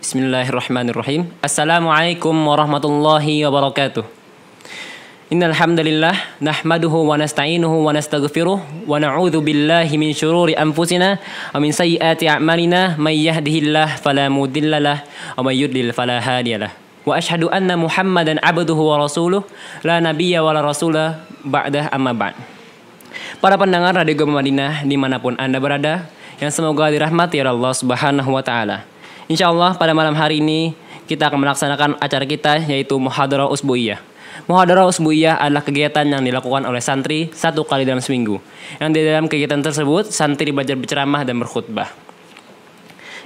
Bismillahirrahmanirrahim. Assalamualaikum warahmatullahi wabarakatuh. Innal hamdalillah nahmaduhu wa nasta'inuhu wa nastaghfiruh wa na'udzu billahi min syururi anfusina wa min sayyiati a'malina may yahdihillahu fala mudhillalah wa may yudlil fala hadiyalah. Wa asyhadu anna Muhammadan abduhu wa rasuluh la nabiyya wa la rasula ba'dah amma ba'd. Para pendengar Radio Gema Madinah dimanapun Anda berada, yang semoga dirahmati oleh Allah Subhanahu wa taala. Insyaallah pada malam hari ini kita akan melaksanakan acara kita yaitu Muhadarah Usbu'iyah. Muhadarah Usbu'iyah adalah kegiatan yang dilakukan oleh santri satu kali dalam seminggu. Yang di dalam kegiatan tersebut santri belajar berceramah dan berkhutbah.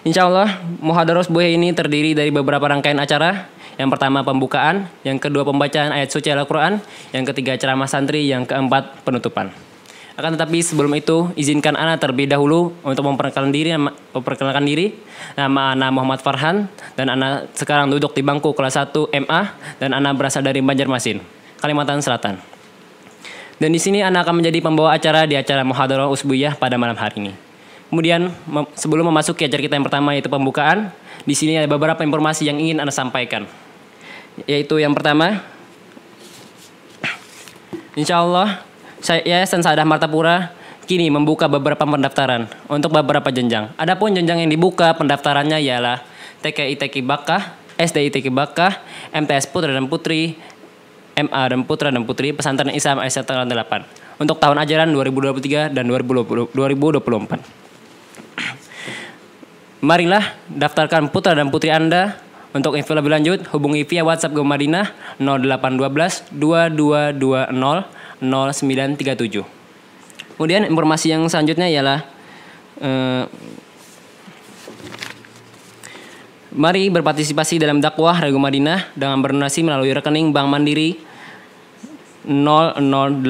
Insyaallah Muhadarah Usbu'iyah ini terdiri dari beberapa rangkaian acara. Yang pertama pembukaan, yang kedua pembacaan ayat suci Al-Quran, yang ketiga ceramah santri, yang keempat penutupan. Akan tetapi sebelum itu izinkan Ana terlebih dahulu untuk memperkenalkan diri. Nama Ana Muhammad Farhan dan Ana sekarang duduk di bangku kelas 1 MA dan Ana berasal dari Banjarmasin, Kalimantan Selatan. Dan di sini Ana akan menjadi pembawa acara di acara Muhadarah Usbu'iyah pada malam hari ini. Kemudian sebelum memasuki acara kita yang pertama yaitu pembukaan, di sini ada beberapa informasi yang ingin Ana sampaikan. Yaitu yang pertama, insyaallah Yayasan Sa'adah Martapura kini membuka beberapa pendaftaran untuk beberapa jenjang. Adapun jenjang yang dibuka pendaftarannya ialah TKI Bakah, SDI Bakah, MTS Putra dan Putri, MA dan Putra dan Putri, Pesantren Islam Aisyah Tanggal 8 untuk tahun ajaran 2023 dan 2024. Marilah daftarkan putra dan putri Anda. Untuk info lebih lanjut hubungi via WhatsApp Gema Madinah 0812 2220 0937. Kemudian informasi yang selanjutnya ialah mari berpartisipasi dalam dakwah Radio Madinah dengan berdonasi melalui rekening Bank Mandiri 0080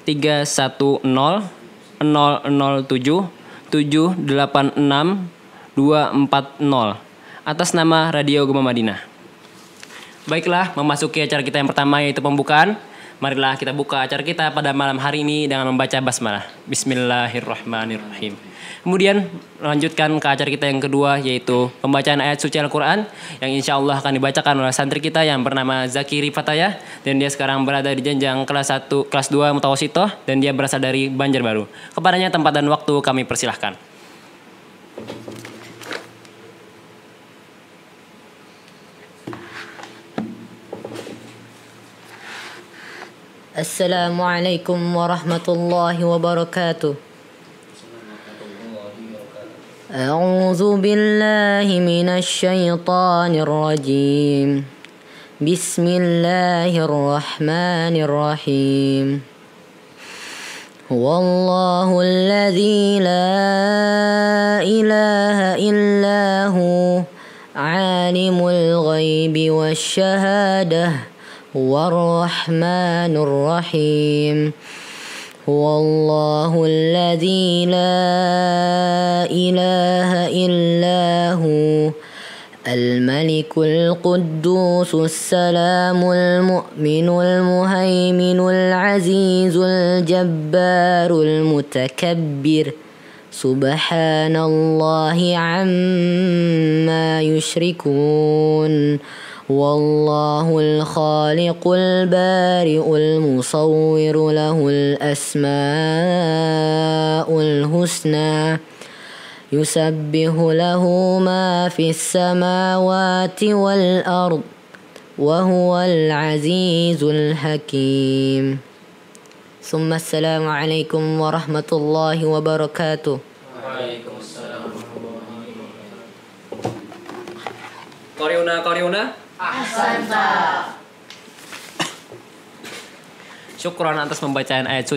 310 007 786 240 atas nama Radio Gema Madinah. Baiklah, memasuki acara kita yang pertama yaitu pembukaan. Marilah kita buka acara kita pada malam hari ini dengan membaca basmalah. Bismillahirrahmanirrahim. Kemudian lanjutkan ke acara kita yang kedua yaitu pembacaan ayat suci Al-Quran yang insya Allah akan dibacakan oleh santri kita yang bernama Zakiri Fataya dan dia sekarang berada di jenjang kelas 2 Mutawasitoh dan dia berasal dari Banjarbaru. Kepadanya tempat dan waktu kami persilahkan. Assalamualaikum warahmatullahi wabarakatuh. A'udzu billahi minasy syaithanir rajim. Bismillahirrahmanirrahim. Huwallahu alladzi la ilaha illahu alimul ghaibi wasyahadah والرحمن الرحيم هو الله الذي لا إله إلا هو الملك القدوس السلام المؤمن المهيمن العزيز الجبار المتكبر سبحان الله عما يشركون والله الخالق البارئ المصور له الأسماء الحسنى يسبح له ما في السماوات والأرض وهو العزيز الحكيم ثم السلام عليكم ورحمة الله وبركاته. Waalaikumsalam warahmatullahi wabarakatuh. Koreuna Ahsanta. Syukron atas pembacaan ayat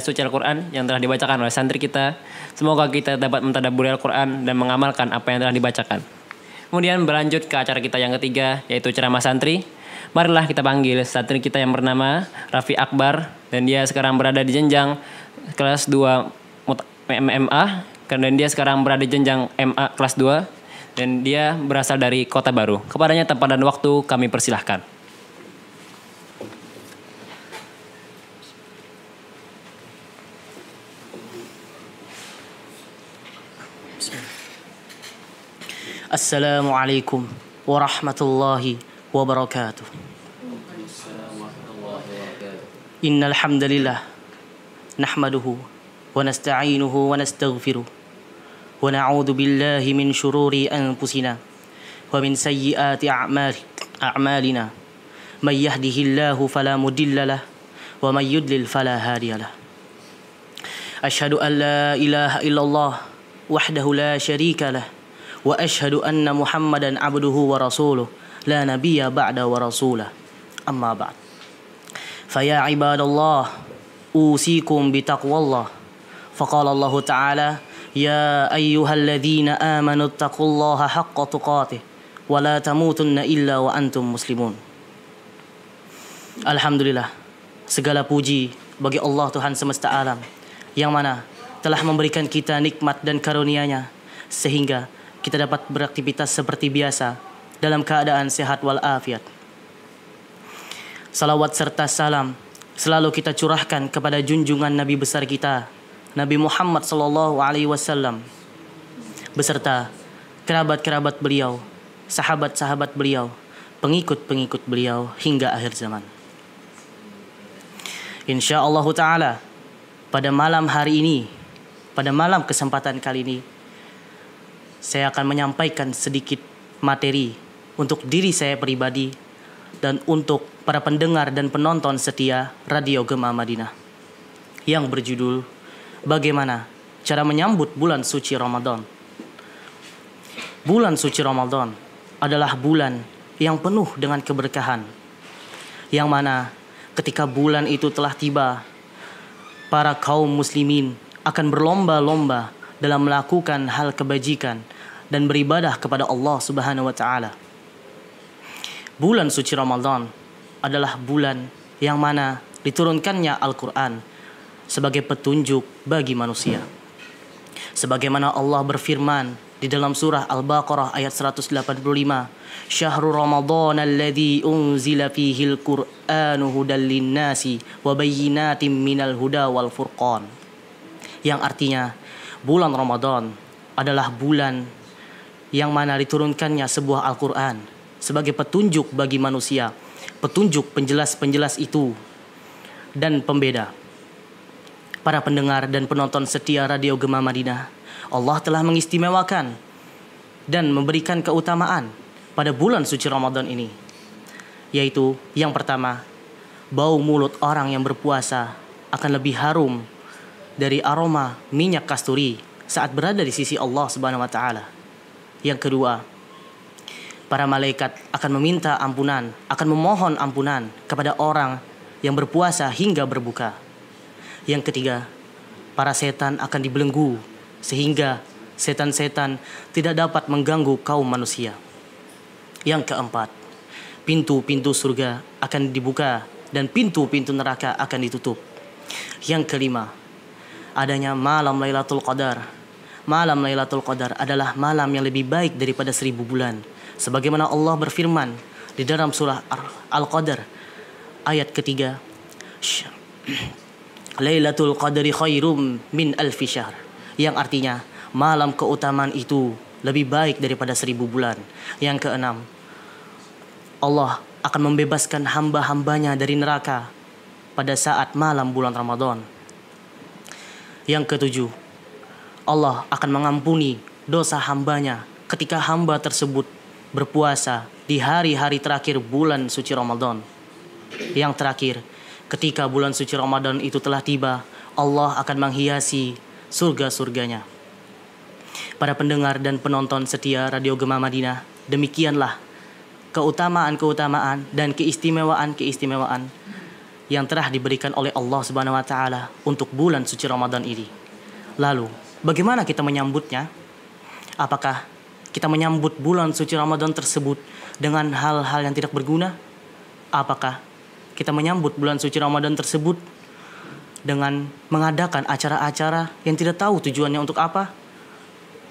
suci Al-Quran yang telah dibacakan oleh santri kita. Semoga kita dapat mentadabburi Al-Quran dan mengamalkan apa yang telah dibacakan. Kemudian berlanjut ke acara kita yang ketiga yaitu ceramah santri. Marilah kita panggil santri kita yang bernama Raffi Akbar dan dia sekarang berada di jenjang kelas 2 MMA dan dia sekarang berada di jenjang MA kelas 2. Dan dia berasal dari Kota Baru. Kepadanya tempat dan waktu kami persilahkan. Assalamualaikum warahmatullahi wabarakatuh. Innal hamdalillah nahmaduhu wa nasta'inuhu wa nastaghfiruh wa na'udzu billahi min shururi anfusina wa min sayyiati a'malina may yahdihillahu fala mudilla lahu wa may yudlil fala hadiya lahu. Asyhadu an la ilaha illallah wahdahu la syarika lah wa asyhadu anna Muhammadan abduhu wa rasuluh la nabiyya ba'da wa rasulah. Amma ba'd. Faya ibadallah usikum bitaqwallah. Faqala Allah Ta'ala ya ayyuhalladzina amanu taqullaha haqqa tuqatih wa la tamutunna illa wa antum muslimun. Alhamdulillah, segala puji bagi Allah Tuhan semesta alam yang mana telah memberikan kita nikmat dan karunia-Nya sehingga kita dapat beraktivitas seperti biasa dalam keadaan sehat walafiat. Salawat serta salam selalu kita curahkan kepada junjungan Nabi besar kita, Nabi Muhammad SAW, beserta kerabat-kerabat beliau, sahabat-sahabat beliau, pengikut-pengikut beliau hingga akhir zaman. InsyaAllah Ta'ala, pada malam hari ini, pada malam kesempatan kali ini, saya akan menyampaikan sedikit materi untuk diri saya pribadi dan untuk para pendengar dan penonton setia Radio Gema Madinah yang berjudul Bagaimana Cara Menyambut Bulan Suci Ramadan. Bulan suci Ramadan adalah bulan yang penuh dengan keberkahan, yang mana ketika bulan itu telah tiba, para kaum muslimin akan berlomba-lomba dalam melakukan hal kebajikan dan beribadah kepada Allah Subhanahu wa Ta'ala. Bulan suci Ramadan adalah bulan yang mana diturunkannya Al-Quran sebagai petunjuk bagi manusia. Sebagaimana Allah berfirman di dalam surah Al-Baqarah ayat 185, Syahrul Ramadan alladzi unzila fihil Qur'anu hudal linnasi wa bayyinatin minal huda wal furqan. Yang artinya bulan Ramadan adalah bulan yang mana diturunkannya sebuah Al-Quran sebagai petunjuk bagi manusia, petunjuk penjelas-penjelas itu dan pembeda. Para pendengar dan penonton setia Radio Gema Madinah, Allah telah mengistimewakan dan memberikan keutamaan pada bulan suci Ramadan ini, yaitu yang pertama, bau mulut orang yang berpuasa akan lebih harum dari aroma minyak kasturi saat berada di sisi Allah Subhanahu wa Ta'ala. Yang kedua, para malaikat akan meminta ampunan, akan memohon ampunan kepada orang yang berpuasa hingga berbuka. Yang ketiga, para setan akan dibelenggu sehingga setan-setan tidak dapat mengganggu kaum manusia. Yang keempat, pintu-pintu surga akan dibuka dan pintu-pintu neraka akan ditutup. Yang kelima, adanya malam Lailatul Qadar. Malam Lailatul Qadar adalah malam yang lebih baik daripada 1000 bulan. Sebagaimana Allah berfirman di dalam surah Al-Qadar ayat ketiga, Lailatul Qadri khairum min alfi syahr, yang artinya malam keutamaan itu lebih baik daripada 1000 bulan. Yang keenam, Allah akan membebaskan hamba-hambanya dari neraka pada saat malam bulan Ramadan. Yang ketujuh, Allah akan mengampuni dosa hambanya ketika hamba tersebut berpuasa di hari-hari terakhir bulan suci Ramadan. Yang terakhir, ketika bulan suci Ramadan itu telah tiba, Allah akan menghiasi surga-surganya. Para pendengar dan penonton setia Radio Gema Madinah, demikianlah keutamaan-keutamaan dan keistimewaan-keistimewaan yang telah diberikan oleh Allah Subhanahu wa Ta'ala untuk bulan suci Ramadan ini. Lalu, bagaimana kita menyambutnya? Apakah kita menyambut bulan suci Ramadan tersebut dengan hal-hal yang tidak berguna? Apakah kita menyambut bulan suci Ramadan tersebut dengan mengadakan acara-acara yang tidak tahu tujuannya untuk apa?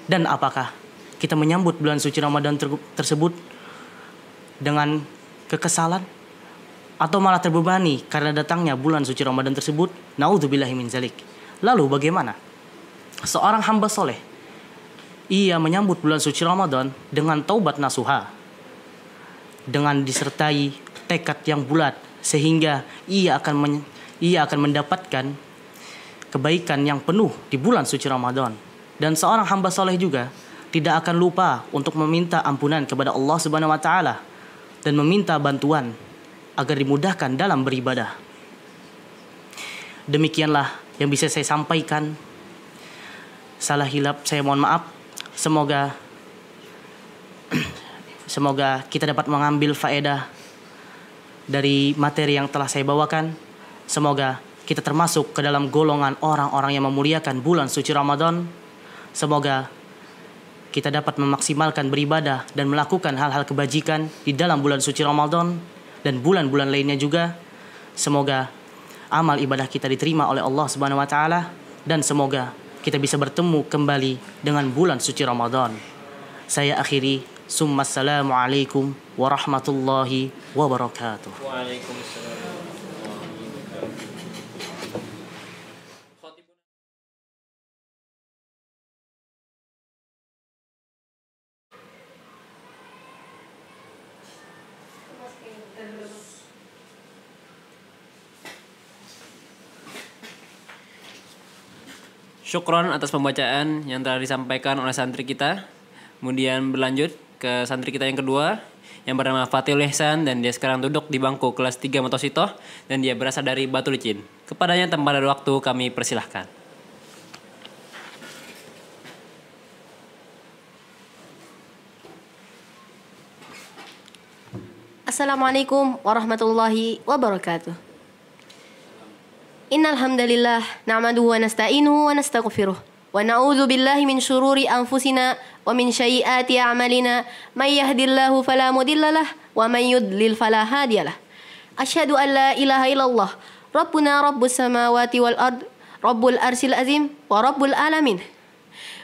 Dan apakah kita menyambut bulan suci Ramadan tersebut dengan kekesalan atau malah terbebani karena datangnya bulan suci Ramadan tersebut? Naudzubillahi min zalik. Lalu bagaimana seorang hamba soleh ia menyambut bulan suci Ramadan dengan taubat nasuha, dengan disertai tekad yang bulat, sehingga ia akan mendapatkan kebaikan yang penuh di bulan suci Ramadan. Dan seorang hamba soleh juga tidak akan lupa untuk meminta ampunan kepada Allah Subhanahu wa taala dan meminta bantuan agar dimudahkan dalam beribadah. Demikianlah yang bisa saya sampaikan. Salah hilap saya mohon maaf. Semoga kita dapat mengambil faedah dari materi yang telah saya bawakan. Semoga kita termasuk ke dalam golongan orang-orang yang memuliakan bulan suci Ramadan. Semoga kita dapat memaksimalkan beribadah dan melakukan hal-hal kebajikan di dalam bulan suci Ramadan dan bulan-bulan lainnya juga. Semoga amal ibadah kita diterima oleh Allah Subhanahu wa taala dan semoga kita bisa bertemu kembali dengan bulan suci Ramadan. Saya akhiri, Assalamualaikum warahmatullahi wabarakatuh. Waalaikumsalam. Syukron atas pembacaan yang telah disampaikan oleh santri kita. Kemudian berlanjut ke santri kita yang kedua yang bernama Fatil Ihsan, dan dia sekarang duduk di bangku kelas 3 Mutawasithah dan dia berasal dari Batu Licin. Kepadanya tempat dan waktu kami persilahkan. Assalamualaikum warahmatullahi wabarakatuh. Innal hamdalillah na'maduhu wa nasta'inuhu wa nastaghfiruh wa na'udzu billahi min syururi anfusina wa min sayyiati a'malina may yahdihillahu fala mudhillalah wa may yudlil fala hadiyalah. Asyhadu an la ilaha illallah rabbuna rabbus samawati wal ard rabbul arsil azim wa rabbul alamin.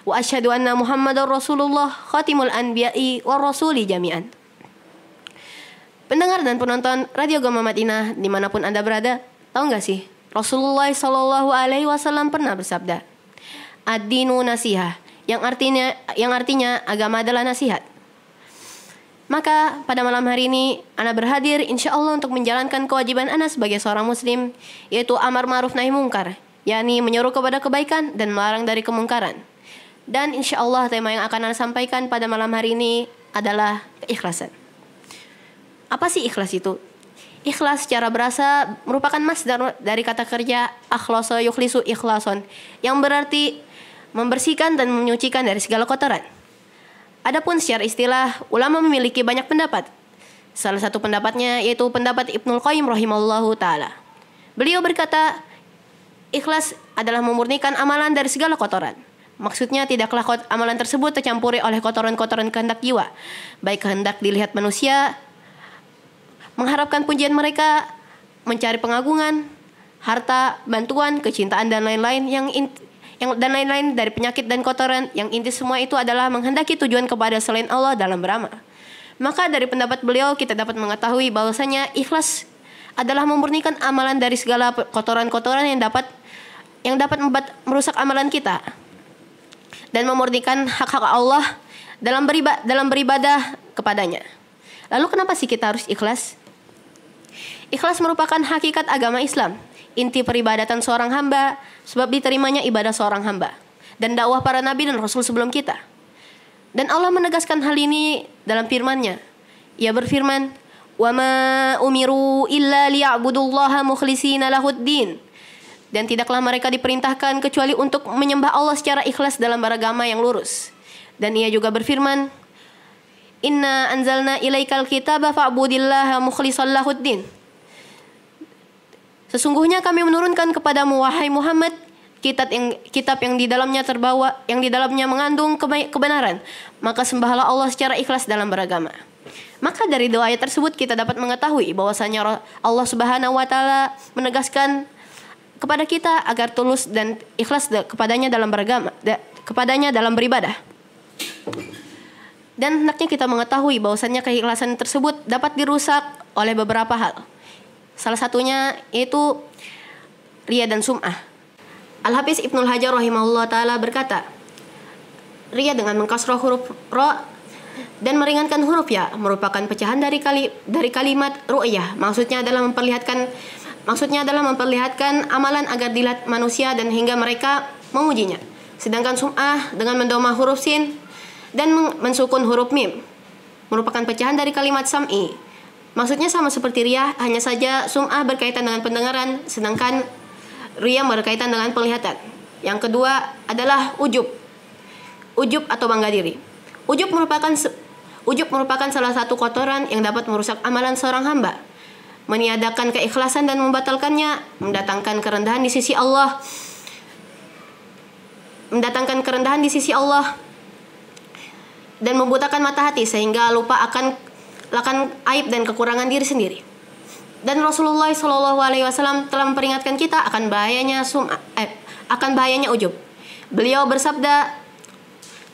Wa asyhadu anna Muhammadar Rasulullah khatimul anbiya'i war rasuli jami'an. Pendengar dan penonton Radio Gema Madinah dimanapun Anda berada, tahu nggak sih? Rasulullah Shallallahu Alaihi Wasallam pernah bersabda, ad-dinu nasihah, yang artinya agama adalah nasihat. Maka pada malam hari ini Ana berhadir insya Allah untuk menjalankan kewajiban Ana sebagai seorang muslim, yaitu amar ma'ruf nahi mungkar, yakni menyuruh kepada kebaikan dan melarang dari kemungkaran. Dan insya Allah tema yang akan Ana sampaikan pada malam hari ini adalah keikhlasan. Apa sih ikhlas itu? Ikhlas secara bahasa merupakan masdar dari kata kerja akhlasa yukhlisu ikhlason, yang berarti membersihkan dan menyucikan dari segala kotoran. Adapun secara istilah, ulama memiliki banyak pendapat. Salah satu pendapatnya yaitu pendapat Ibnul Qayyim rahimahullahu taala. Beliau berkata, ikhlas adalah memurnikan amalan dari segala kotoran. Maksudnya tidaklah amalan tersebut tercampuri oleh kotoran-kotoran kehendak jiwa, baik kehendak dilihat manusia, mengharapkan pujian mereka, mencari pengagungan, harta, bantuan, kecintaan dan lain-lain dan lain-lain dari penyakit dan kotoran, yang inti semua itu adalah menghendaki tujuan kepada selain Allah dalam beramal. Maka dari pendapat beliau kita dapat mengetahui bahwasanya ikhlas adalah memurnikan amalan dari segala kotoran-kotoran yang dapat merusak amalan kita dan memurnikan hak-hak Allah dalam beribadah kepadanya. Lalu kenapa sih kita harus ikhlas? Ikhlas merupakan hakikat agama Islam, inti peribadatan seorang hamba, sebab diterimanya ibadah seorang hamba, dan dakwah para nabi dan rasul sebelum kita. Dan Allah menegaskan hal ini dalam firman-Nya. Ia berfirman, "Wa ma umiru illa liya'budullaha mukhlishina lahuddin." Dan tidaklah mereka diperintahkan kecuali untuk menyembah Allah secara ikhlas dalam beragama yang lurus. Dan ia juga berfirman, "Inna anzalna ilaikal kitaba fa'budillaha mukhlishan lahuddin." Sesungguhnya kami menurunkan kepadamu wahai Muhammad kitab yang di dalamnya mengandung kebenaran, maka sembahlah Allah secara ikhlas dalam beragama. Maka dari dua ayat tersebut kita dapat mengetahui bahwasanya Allah Subhanahu wa taala menegaskan kepada kita agar tulus dan ikhlas kepadanya dalam beribadah. Dan hendaknya kita mengetahui bahwasanya keikhlasan tersebut dapat dirusak oleh beberapa hal. Salah satunya yaitu riya dan sum'ah. Al-Hafiz Ibnul Hajar rahimahullah ta'ala berkata, ria dengan mengkasrah huruf ra dan meringankan huruf ya merupakan pecahan dari kalimat ru'yah. Maksudnya adalah memperlihatkan amalan agar dilihat manusia dan hingga mereka memujinya. Sedangkan sum'ah dengan mendoma huruf sin dan mensukun huruf mim merupakan pecahan dari kalimat sam'i. Maksudnya sama seperti ria, hanya saja sum'ah berkaitan dengan pendengaran, sedangkan ria berkaitan dengan penglihatan. Yang kedua adalah ujub. Ujub atau bangga diri. Ujub merupakan salah satu kotoran yang dapat merusak amalan seorang hamba, meniadakan keikhlasan dan membatalkannya, mendatangkan kerendahan di sisi Allah. Dan membutakan mata hati sehingga lupa akan aib dan kekurangan diri sendiri. Dan Rasulullah SAW telah memperingatkan kita akan bahayanya ujub. Beliau bersabda,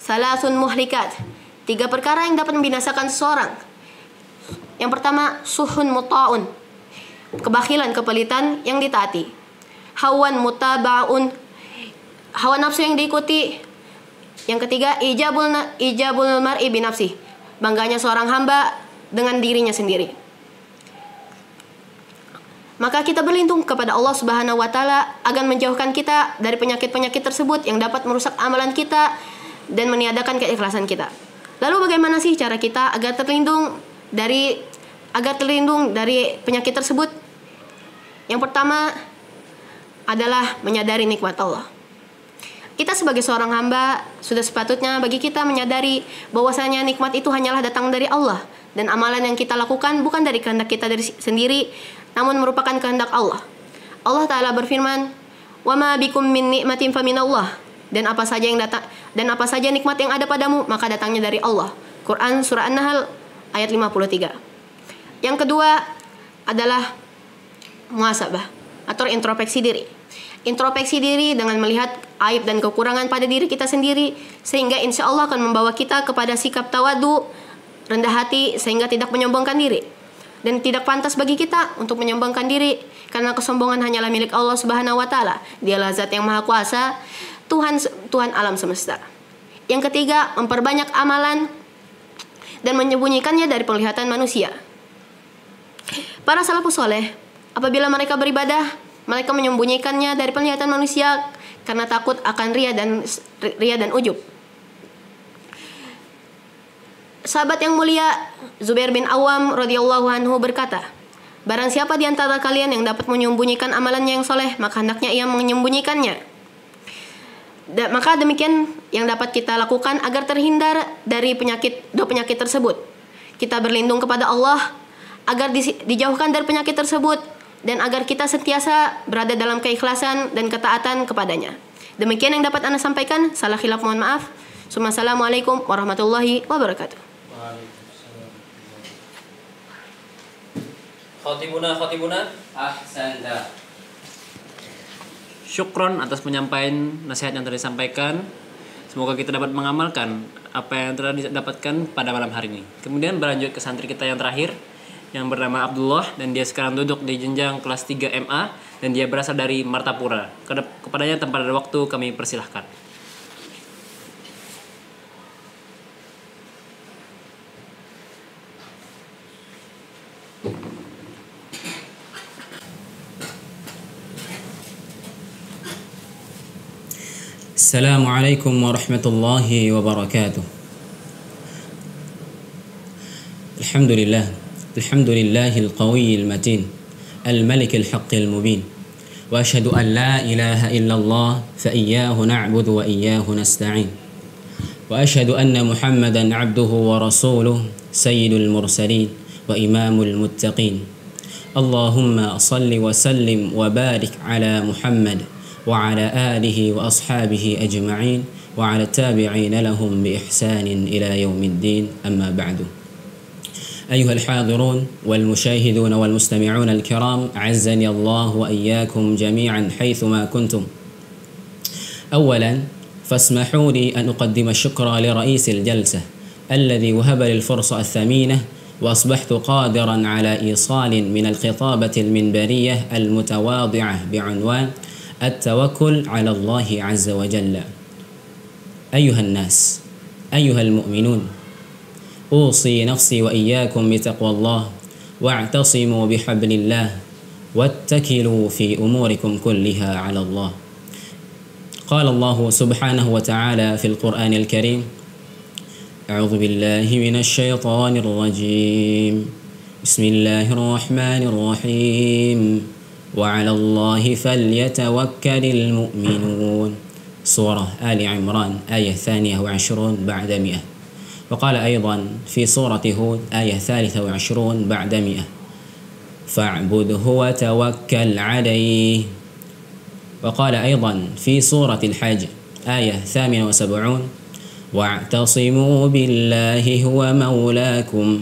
salasun muhlikat, 3 perkara yang dapat membinasakan seseorang. Yang pertama, suhun muta'un, kebakhilan, kepelitan yang ditaati. Hawan mutaba'un, hawa nafsu yang diikuti. Yang ketiga, ijabul mar'i binafsih, bangganya seorang hamba dengan dirinya sendiri. Maka kita berlindung kepada Allah Subhanahu wa taala agar menjauhkan kita dari penyakit-penyakit tersebut yang dapat merusak amalan kita dan meniadakan keikhlasan kita. Lalu bagaimana sih cara kita agar terlindung dari penyakit tersebut? Yang pertama adalah menyadari nikmat Allah. Kita sebagai seorang hamba sudah sepatutnya bagi kita menyadari bahwasanya nikmat itu hanyalah datang dari Allah dan amalan yang kita lakukan bukan dari kehendak kita sendiri, namun merupakan kehendak Allah. Allah Ta'ala berfirman, "Wa ma bikum min ni'matin faminallah." Dan apa saja nikmat yang ada padamu maka datangnya dari Allah. Quran surah An-Nahl ayat 53. Yang kedua adalah muhasabah atau introspeksi diri. Introspeksi diri dengan melihat aib dan kekurangan pada diri kita sendiri, sehingga insya Allah akan membawa kita kepada sikap tawadu, rendah hati, sehingga tidak menyombongkan diri. Dan tidak pantas bagi kita untuk menyombongkan diri, karena kesombongan hanyalah milik Allah Subhanahu wa taala. Dialah zat yang maha kuasa, Tuhan alam semesta. Yang ketiga, memperbanyak amalan dan menyembunyikannya dari penglihatan manusia. Para salafus soleh, apabila mereka beribadah, mereka menyembunyikannya dari penglihatan manusia karena takut akan ria dan ujub. Sahabat yang mulia Zubair bin Awam radhiyallahu anhu berkata, barang siapa di antara kalian yang dapat menyembunyikan amalannya yang soleh, maka hendaknya ia menyembunyikannya. Maka demikian yang dapat kita lakukan agar terhindar dari dua penyakit tersebut. Kita berlindung kepada Allah agar dijauhkan dari penyakit tersebut, dan agar kita sentiasa berada dalam keikhlasan dan ketaatan kepadanya. Demikian yang dapat Anda sampaikan. Salah khilaf mohon maaf. Assalamualaikum warahmatullahi wabarakatuh. Khatibuna ahsanta. Syukron atas penyampaian nasihat yang telah disampaikan. Semoga kita dapat mengamalkan apa yang telah didapatkan pada malam hari ini. Kemudian berlanjut ke santri kita yang terakhir, yang bernama Abdullah, dan dia sekarang duduk di jenjang kelas 3 MA dan dia berasal dari Martapura. Kepadanya tempat dan waktu kami persilahkan. Assalamualaikum warahmatullahi wabarakatuh. Alhamdulillah. الحمد لله القوي المتين الملك الحق المبين وأشهد أن لا إله إلا الله فإياه نعبد وإياه نستعين وأشهد أن محمدا عبده ورسوله سيد المرسلين وإمام المتقين اللهم صل وسلم وبارك على محمد وعلى آله وأصحابه أجمعين وعلى التابعين لهم بإحسان إلى يوم الدين أما بعد. أيها الحاضرون والمشاهدون والمستمعون الكرام، أعزني الله وإياكم جميعا حيثما كنتم. أولا فاسمحوا لي أن أقدم الشكر لرئيس الجلسة الذي وهب لي الفرصة الثمينة وأصبحت قادرا على إيصال من الخطابة المنبرية المتواضعة بعنوان التوكل على الله عز وجل. أيها الناس، أيها المؤمنون أوصي نفسي وإياكم بتقوى الله واعتصموا بحبل الله واتكلوا في أموركم كلها على الله. قال الله سبحانه وتعالى في القرآن الكريم: أعوذ بالله من الشيطان الرجيم، بسم الله الرحمن الرحيم، وعلى الله فليتوكل المؤمنون. سورة آل عمران آية 22 بعد 100. وقال أيضا في سورة هود آية 23 بعد 100: فاعبده وتوكل عليه. وقال أيضا في سورة الحج آية 78: واعتصموا بالله هو مولاكم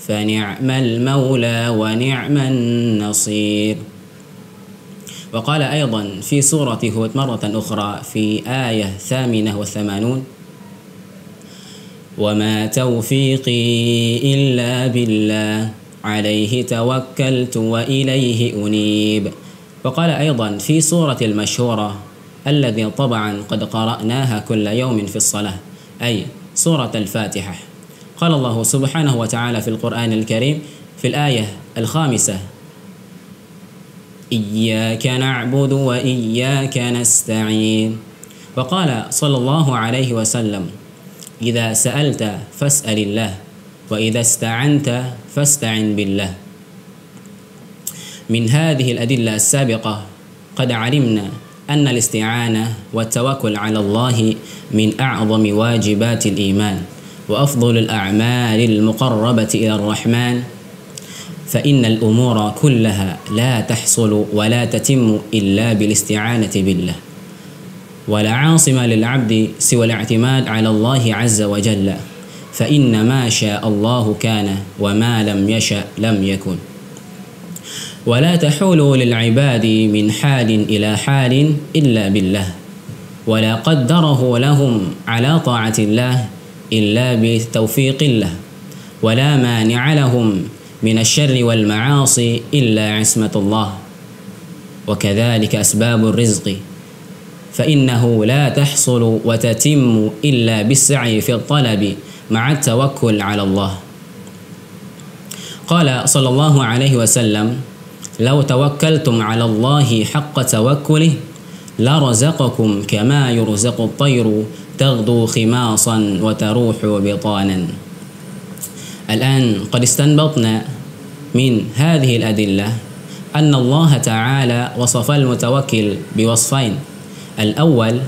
فنعم المولى ونعم النصير. وقال أيضا في سورة هود مرة أخرى في آية 88: وما توفيقي إلا بالله عليه توكلت وإليه أنيب. وقال أيضا في سورة المشهورة الذي طبعا قد قرأناها كل يوم في الصلاة، أي سورة الفاتحة، قال الله سبحانه وتعالى في القرآن الكريم في الآية 5: إياك نعبد وإياك نستعين. وقال صلى الله عليه وسلم: إذا سألت فاسأل الله وإذا استعنت فاستعن بالله. من هذه الأدلة السابقة قد علمنا أن الاستعانة والتوكل على الله من أعظم واجبات الإيمان وأفضل الأعمال المقربة إلى الرحمن، فإن الأمور كلها لا تحصل ولا تتم إلا بالاستعانة بالله، ولا عاصم للعبد سوى الاعتماد على الله عز وجل، فإن ما شاء الله كان وما لم يشأ لم يكن. ولا تحول للعباد من حال إلى حال إلا بالله، ولا قدره لهم على طاعة الله إلا بتوفيق الله، ولا مانع لهم من الشر والمعاصي إلا عصمة الله. وكذلك أسباب الرزق فإنه لا تحصل وتتم إلا بالسعي في الطلب مع التوكل على الله. قال صلى الله عليه وسلم: لو توكلتم على الله حق توكله لرزقكم كما يرزق الطير تغدو خماصا وتروح بطانا. الآن قد استنبطنا من هذه الأدلة أن الله تعالى وصف المتوكل بوصفين: الأول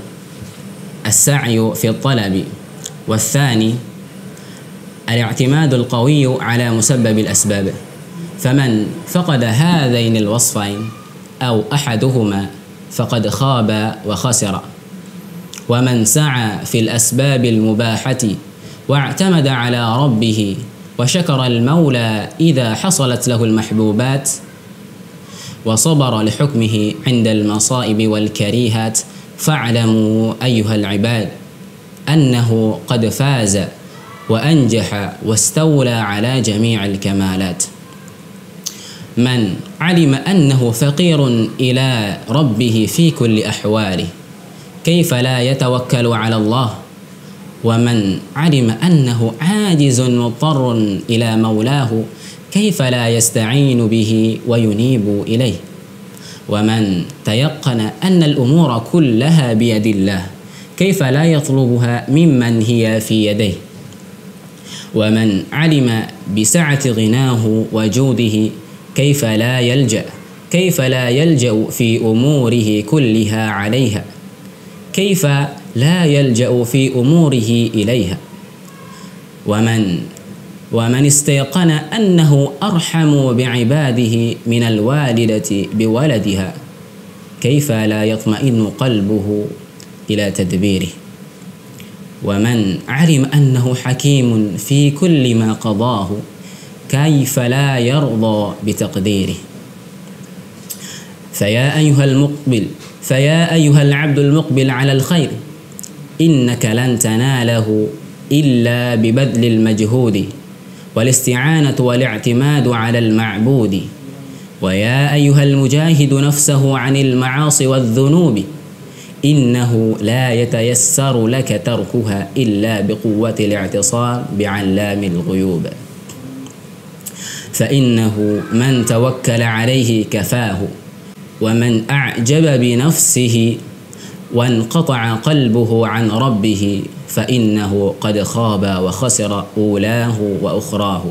السعي في الطلب، والثاني الاعتماد القوي على مسبب الأسباب. فمن فقد هذين الوصفين أو أحدهما فقد خاب وخسر. ومن سعى في الأسباب المباحة واعتمد على ربه وشكر المولى إذا حصلت له المحبوبات وصبر لحكمه عند المصائب والكريهات، فاعلموا أيها العباد أنه قد فاز وأنجح واستولى على جميع الكمالات. من علم أنه فقير إلى ربه في كل أحواله كيف لا يتوكل على الله؟ ومن علم أنه عاجز مضطر إلى مولاه كيف لا يستعين به وينيب إليه؟ ومن تيقن أن الأمور كلها بيد الله كيف لا يطلبها ممن هي في يديه؟ ومن علم بسعة غناه وجوده كيف لا يلجأ في أموره كلها عليها؟ كيف لا يلجأ في أموره إليها؟ ومن استيقن أنه أرحم بعباده من الوالدة بولدها كيف لا يطمئن قلبه إلى تدبيره؟ ومن علم أنه حكيم في كل ما قضاه كيف لا يرضى بتقديره؟ فيا أيها العبد المقبل على الخير، إنك لن تناله إلا ببذل المجهود والاستعانة والاعتماد على المعبود. ويا أيها المجاهد نفسه عن المعاصي والذنوب، إنه لا يتيسر لك تركها إلا بقوة الاعتصام بعلام الغيوب، فإنه من توكل عليه كفاه، ومن أعجب بنفسه وانقطع قلبه عن ربه فإنه قد خاب وخسر أولاه وأخراه.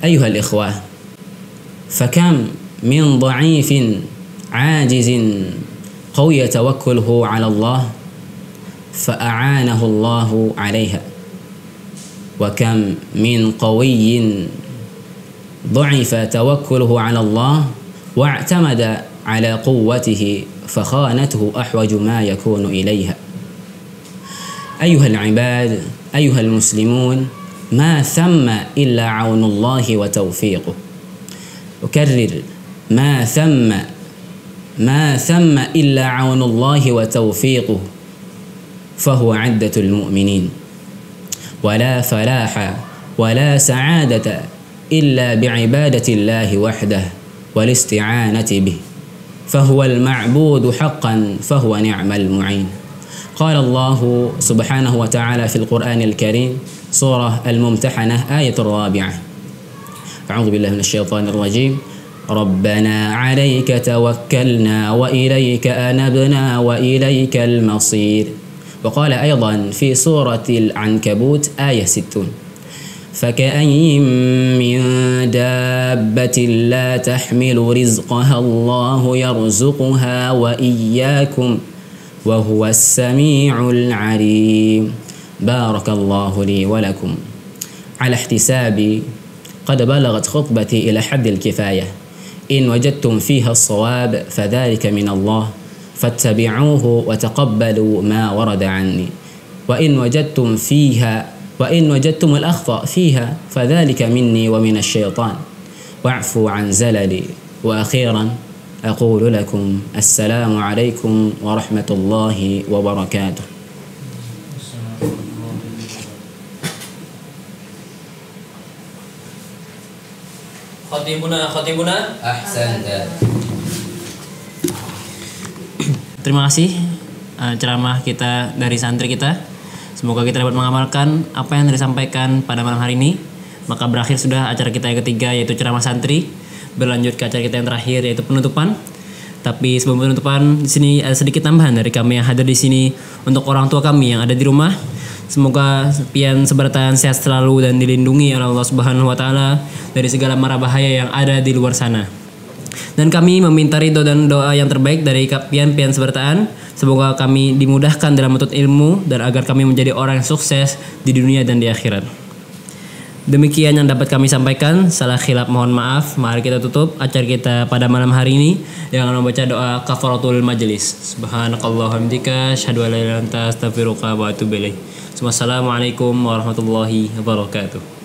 أيها الإخوة، فكم من ضعيف عاجز قوي توكله على الله فأعانه الله عليها، وكم من قوي ضعف توكله على الله واعتمد على قوته فخانته أحوج ما يكون إليها. أيها العباد، أيها المسلمون، ما ثم إلا عون الله وتوفيقه. أكرر: ما ثم إلا عون الله وتوفيقه، فهو عدة المؤمنين. ولا فلاح ولا سعادة إلا بعبادة الله وحده والاستعانة به، فهو المعبود حقا، فهو نعم المعين. قال الله سبحانه وتعالى في القرآن الكريم، سورة الممتحنة، آية 4: أعوذ بالله من الشيطان الرجيم: ربنا عليك توكلنا وإليك أنبنا وإليك المصير. وقال أيضا في سورة العنكبوت آية 60: فكأين من دابة لا تحمل رزقها الله يرزقها وإياكم وهو السميع العليم. بارك الله لي ولكم. على احتسابي قد بلغت خطبتي إلى حد الكفاية، إن وجدتم فيها الصواب فذلك من الله فاتبعوه وتقبلوا ما ورد عني، وإن وجدتم الأخطأ فيها فذلك مني ومن الشيطان، واعفوا عن زللي. وأخيرا أقول لكم السلام عليكم ورحمة الله وبركاته. Khatibuna Ahsanta. Terima kasih ceramah kita dari santri kita. Semoga kita dapat mengamalkan apa yang disampaikan pada malam hari ini. Maka berakhir sudah acara kita yang ketiga, yaitu ceramah santri. Berlanjut ke acara kita yang terakhir, yaitu penutupan. Tapi sebelum penutupan, di sini ada sedikit tambahan dari kami yang hadir di sini untuk orang tua kami yang ada di rumah. Semoga pian seberatan sehat selalu dan dilindungi oleh Allah Subhanahu wa taala dari segala mara bahaya yang ada di luar sana. Dan kami meminta ridho dan doa yang terbaik dari pian sebertaan. Semoga kami dimudahkan dalam menuntut ilmu dan agar kami menjadi orang yang sukses di dunia dan di akhirat. Demikian yang dapat kami sampaikan. Salah khilaf mohon maaf. Mari kita tutup acara kita pada malam hari ini dengan membaca doa kafaratul majlis. Subhanakallahumma hamdika asyhadu an la ilaha illa anta astaghfiruka wa atubu ilaik. Wassalamualaikum warahmatullahi wabarakatuh.